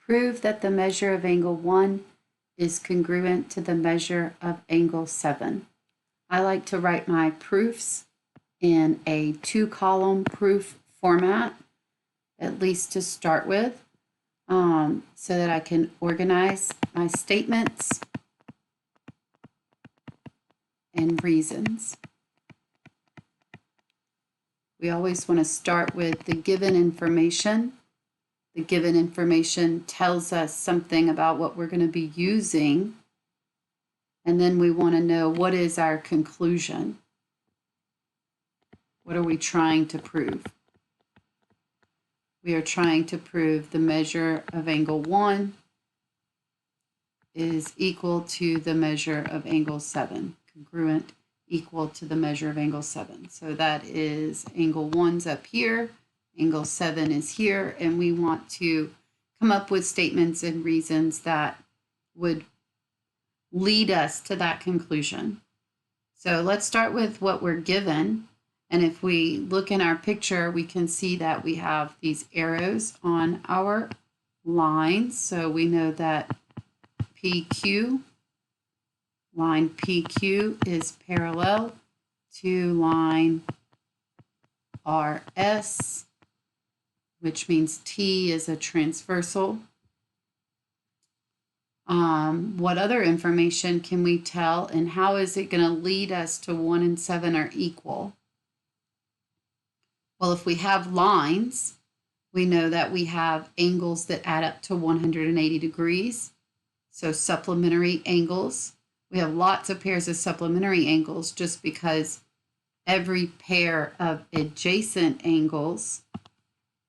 Prove that the measure of angle 1 is congruent to the measure of angle 7. I like to write my proofs in a 2-column proof format, at least to start with, so that I can organize my statements and reasons. We always want to start with the given information. The given information tells us something about what we're going to be using, and then we want to know what is our conclusion. What are we trying to prove? We are trying to prove the measure of angle 1 is equal to the measure of angle 7, congruent, equal to the measure of angle 7. So that is angle 1's up here, angle 7 is here, and we want to come up with statements and reasons that would lead us to that conclusion. So let's start with what we're given. And if we look in our picture, we can see that we have these arrows on our lines. So we know that PQ, line PQ is parallel to line RS, which means T is a transversal. What other information can we tell, and how is it going to lead us to 1 and 7 are equal? Well, if we have lines, we know that we have angles that add up to 180 degrees. So supplementary angles. We have lots of pairs of supplementary angles just because every pair of adjacent angles,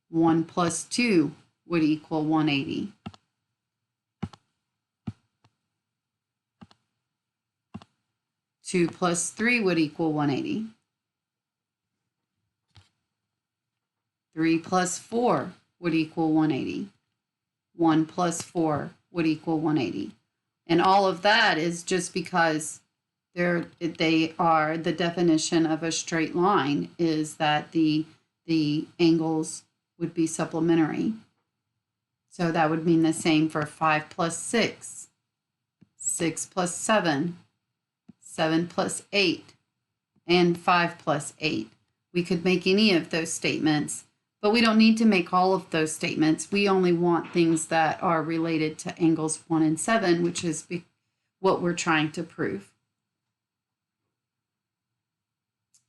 1 plus 2 would equal 180. Two plus 3 would equal 180. 3 plus 4 would equal 180. 1 plus 4 would equal 180. And all of that is just because they are the definition of a straight line is that the angles would be supplementary. So that would mean the same for 5 plus 6, 6 plus 7, 7 plus 8, and 5 plus 8. We could make any of those statements, but we don't need to make all of those statements. We only want things that are related to angles 1 and 7, which is what we're trying to prove.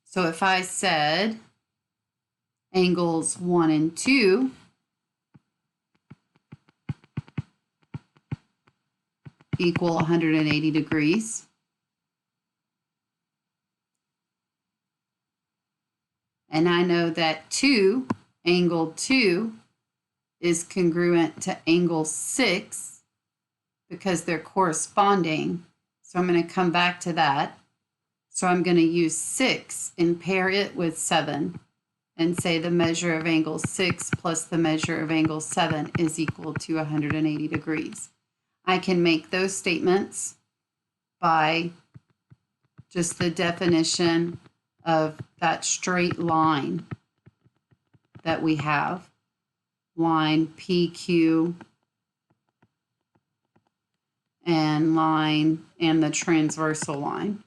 So if I said angles 1 and 2 equal 180 degrees, and I know that angle 2 is congruent to angle 6 because they're corresponding. So I'm going to come back to that. So I'm going to use 6 and pair it with 7 and say the measure of angle 6 plus the measure of angle 7 is equal to 180 degrees. I can make those statements by just the definition of that straight line that we have, line PQ and the transversal line.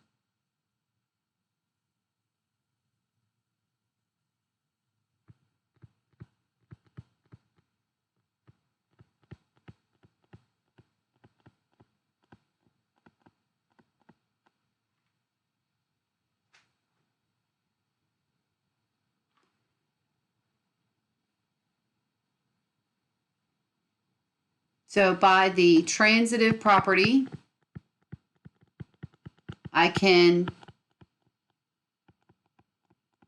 So by the transitive property, I can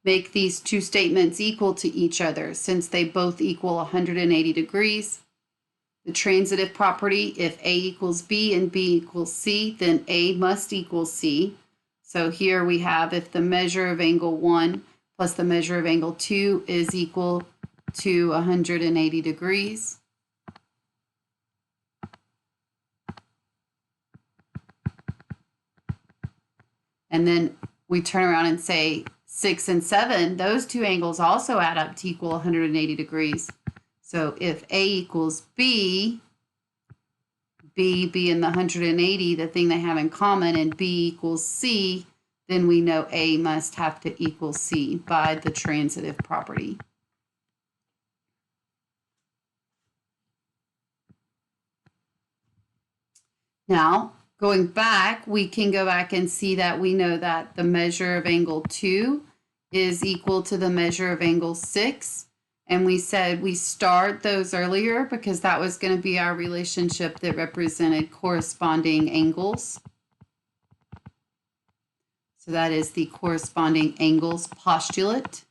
make these two statements equal to each other since they both equal 180 degrees. The transitive property, if A equals B and B equals C, then A must equal C. So here we have if the measure of angle 1 plus the measure of angle 2 is equal to 180 degrees. And then we turn around and say 6 and 7, those two angles also add up to equal 180 degrees. So if A equals B, B being the 180, the thing they have in common, and B equals C, then we know A must have to equal C by the transitive property. Now, going back, we can go back and see that we know that the measure of angle 2 is equal to the measure of angle 6. And we said we start those earlier because that was going to be our relationship that represented corresponding angles. So that is the corresponding angles postulate.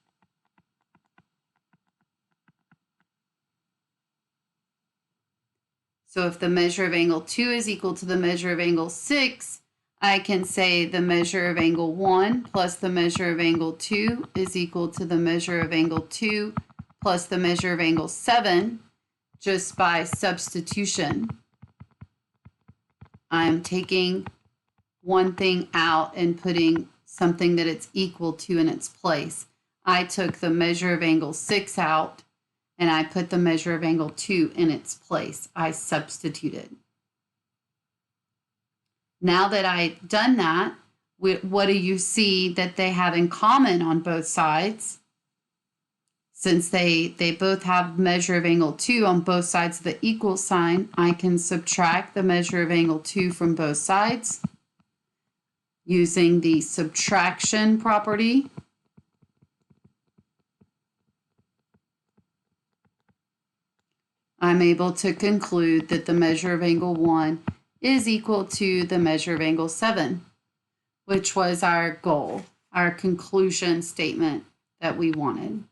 So if the measure of angle 2 is equal to the measure of angle 6, I can say the measure of angle 1 plus the measure of angle 2 is equal to the measure of angle 2 plus the measure of angle 7 just by substitution. I'm taking one thing out and putting something that it's equal to in its place. I took the measure of angle 6 out and I put the measure of angle 2 in its place. I substituted. Now that I've done that, what do you see that they have in common on both sides? Since they both have measure of angle 2 on both sides of the equal sign, I can subtract the measure of angle 2 from both sides using the subtraction property. I'm able to conclude that the measure of angle 1 is equal to the measure of angle 7, which was our goal, our conclusion statement that we wanted.